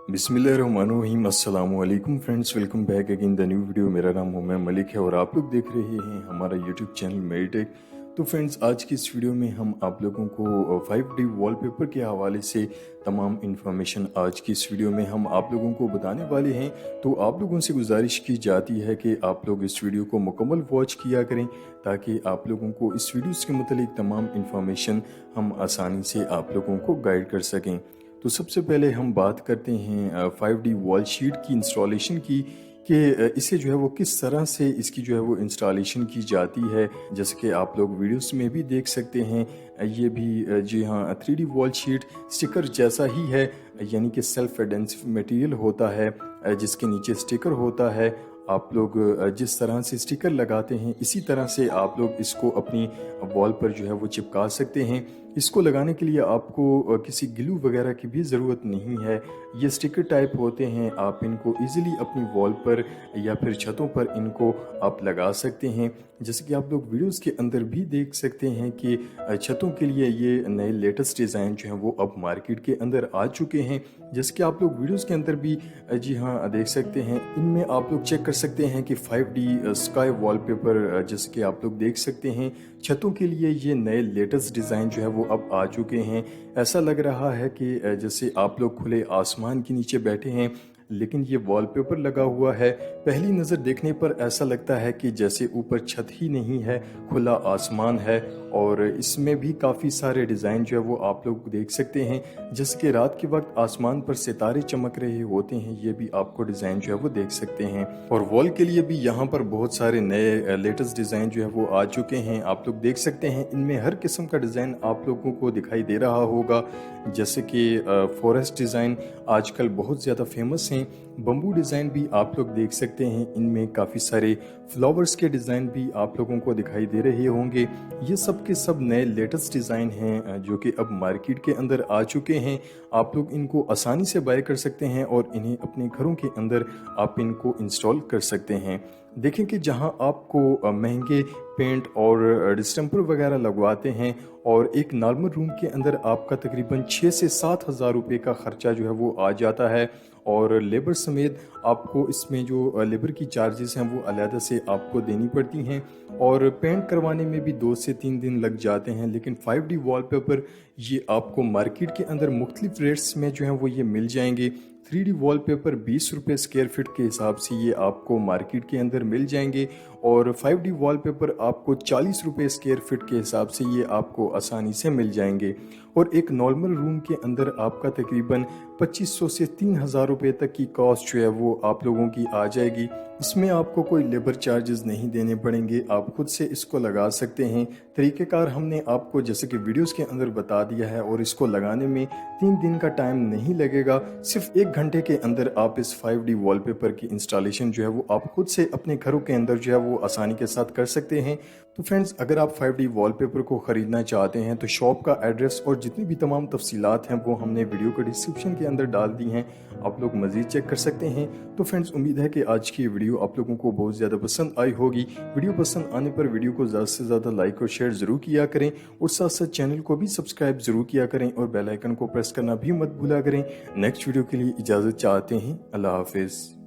बिस्मिल्लाहिर्रहमानिर्रहीम अस्सलाम वालेकुम friends, welcome back again the new video. मेरा नाम हुमैम मलिक है और आप लोग देख रहे हैं हमारा यूट्यूब चैनल मेरीटेक। तो फ्रेंड्स, आज की इस वीडियो में हम आप लोगों को 5D वॉलपेपर के हवाले से तमाम इन्फॉर्मेशन आज की इस वीडियो में हम आप लोगों को बताने वाले हैं। तो आप लोगों से गुजारिश की जाती है कि आप लोग इस वीडियो को मुकम्मल वॉच किया करें ताकि आप लोगों को इस वीडियोस के मुतालिक तमाम इन्फॉर्मेशन हम आसानी से आप लोगों को गाइड कर सकें। तो सबसे पहले हम बात करते हैं 5D वॉल शीट की इंस्टॉलेशन की कि इसे जो है वो किस तरह से इसकी जो है वो इंस्टॉलेशन की जाती है। जैसे कि आप लोग वीडियोस में भी देख सकते हैं, ये भी जी हाँ 3D वॉल शीट स्टिकर जैसा ही है, यानी कि सेल्फ एडेंसिव मटेरियल होता है जिसके नीचे स्टिकर होता है। आप लोग जिस तरह से स्टिकर लगाते हैं इसी तरह से आप लोग इसको अपनी वॉल पर जो है वो चिपका सकते हैं। इसको लगाने के लिए आपको किसी ग्लू वगैरह की भी ज़रूरत नहीं है। ये स्टिकर टाइप होते हैं, आप इनको इजीली अपनी वॉल पर या फिर छतों पर इनको आप लगा सकते हैं। जैसे कि आप लोग वीडियोस के अंदर भी देख सकते हैं कि छतों के लिए ये नए लेटेस्ट डिज़ाइन जो हैं वो अब मार्केट के अंदर आ चुके हैं। जैसे कि आप लोग वीडियोस के अंदर भी जी हाँ देख सकते हैं। इनमें आप लोग चेक कर सकते हैं कि 5D स्काई वॉलपेपर जैसे कि आप लोग देख सकते हैं, छतों के लिए ये नए लेटेस्ट डिज़ाइन जो है वो अब आ चुके हैं। ऐसा लग रहा है कि जैसे आप लोग खुले आसमान के नीचे बैठे हैं, लेकिन ये वॉलपेपर लगा हुआ है। पहली नज़र देखने पर ऐसा लगता है कि जैसे ऊपर छत ही नहीं है, खुला आसमान है। और इसमें भी काफ़ी सारे डिज़ाइन जो है वो आप लोग देख सकते हैं। जैसे कि रात के वक्त आसमान पर सितारे चमक रहे होते हैं, ये भी आपको डिज़ाइन जो है वो देख सकते हैं। और वॉल के लिए भी यहाँ पर बहुत सारे नए लेटेस्ट डिज़ाइन जो है वो आ चुके हैं, आप लोग देख सकते हैं। इनमें हर किस्म का डिज़ाइन आप लोगों को दिखाई दे रहा होगा। जैसे कि फॉरेस्ट डिज़ाइन आजकल बहुत ज़्यादा फेमस हैं। बम्बू डिज़ाइन भी आप लोग देख सकते हैं, इनमें काफ़ी सारे फ्लावर्स के डिज़ाइन भी आप लोगों को दिखाई दे रहे होंगे। ये सब के सब नए लेटेस्ट डिज़ाइन हैं जो कि अब मार्केट के अंदर आ चुके हैं। आप लोग इनको आसानी से बाय कर सकते हैं और इन्हें अपने घरों के अंदर आप इनको इंस्टॉल कर सकते हैं। देखें कि जहां आपको महंगे पेंट और डिस्टेंपर वगैरह लगवाते हैं और एक नॉर्मल रूम के अंदर आपका तकरीबन 6 से 7 हज़ार रुपये का ख़र्चा जो है वो आ जाता है। और लेबर समेत आपको इसमें जो लेबर की चार्जेस हैं वो अलग से आपको देनी पड़ती हैं। और पेंट करवाने में भी 2 से 3 दिन लग जाते हैं। लेकिन 5D वॉलपेपर ये आपको मार्केट के अंदर मुख्तलिफ रेट्स में जो है वो ये मिल जाएंगे। 3D वॉलपेपर 20 रुपये स्क्वायर फीट के हिसाब से ये आपको मार्केट के अंदर मिल जाएंगे। और 5D वॉलपेपर आपको 40 रुपये स्क्वायर फीट के हिसाब से ये आपको आसानी से मिल जाएंगे। और एक नॉर्मल रूम के अंदर आपका तकरीबन 2500 से 3000 रुपये तक की कॉस्ट जो है वो आप लोगों की आ जाएगी। इसमें आपको कोई लेबर चार्जेस नहीं देने पड़ेंगे, आप खुद से इसको लगा सकते हैं। तरीक़ेकार हमने आपको जैसे कि वीडियोस के अंदर बता दिया है और इसको लगाने में 3 दिन का टाइम नहीं लगेगा। सिर्फ 1 घंटे के अंदर आप इस 5D वॉलपेपर की इंस्टॉलेशन जो है वो आप खुद से अपने घरों के अंदर जो है वो आसानी के साथ कर सकते हैं। तो फ्रेंड्स, अगर आप 5D वॉलपेपर को ख़रीदना चाहते हैं तो शॉप का एड्रेस और जितनी भी तमाम तफसीलात हैं वो हमने वीडियो के डिस्क्रिप्शन के अंदर डाल दी हैं, आप लोग मज़ीद चेक कर सकते हैं। तो फ्रेंड्स, उम्मीद है कि आज की वीडियो आप लोगों को बहुत ज़्यादा पसंद आई होगी। वीडियो पसंद आने पर वीडियो को ज़्यादा से ज़्यादा लाइक और शेयर ज़रूर किया करें और साथ साथ चैनल को भी सब्सक्राइब ज़रूर किया करें और बेल आइकन को प्रेस करना भी मत भूला करें। नेक्स्ट वीडियो के लिए इजाज़त चाहते हैं। अल्लाह हाफिज़।